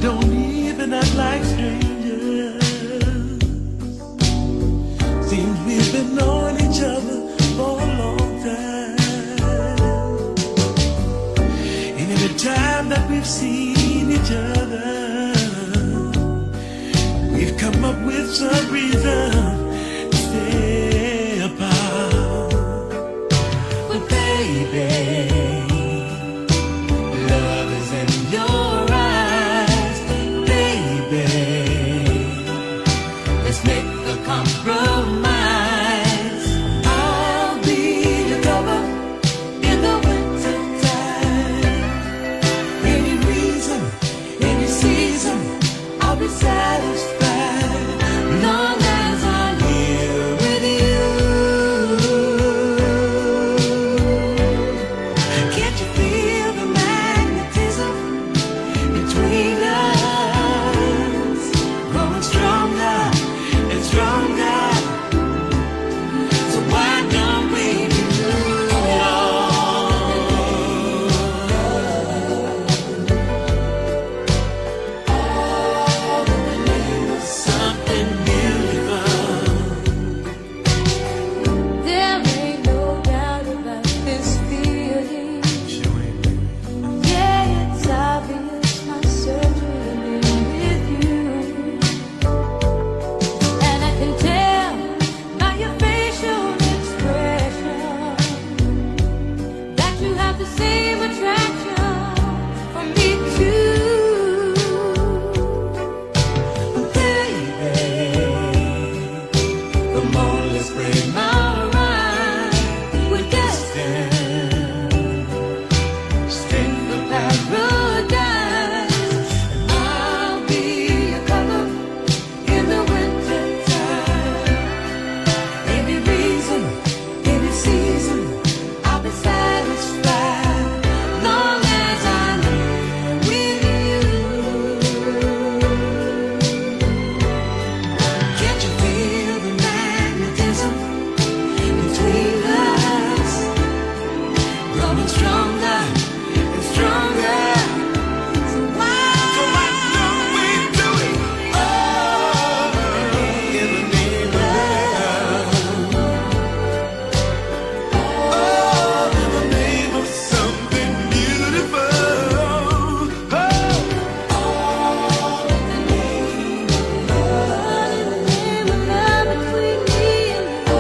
don't even act like strangers. Seems we've been knowing each other for a long time. And every time that we've seen each other, we've come up with some reason to stay apart. But baby, love is in your eyes. Baby, let's make a compromise. I'll be your lover in the winter time. Any reason, any season, I'll be satisfied, long as I'm here with you. Can't you feel the magnetism between us, growing stronger and stronger? So why don't we something beautiful? There ain't no doubt about this feeling. Yeah, it's obvious my surgery with you. And I can tell by your facial expression that you have the same attraction for me too. Baby, come on, let's bring All right, we're destined, strength of paradise. I'll be your cover in the winter time. Any reason, any season, I'll be satisfied, long as I'm here with you. Can't you feel the magnetism between us, growing stronger and stronger? So why don't we do it all in the name of love? All in the name of something beautiful. All in the name of love between me and you.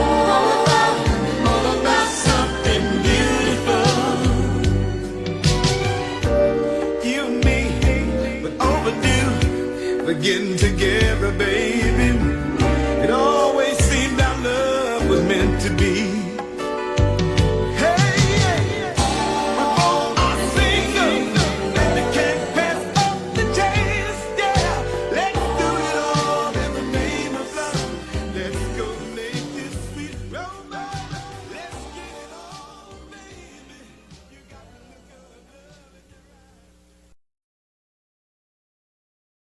All about something beautiful. You and me, we're overdue. We're getting together, baby.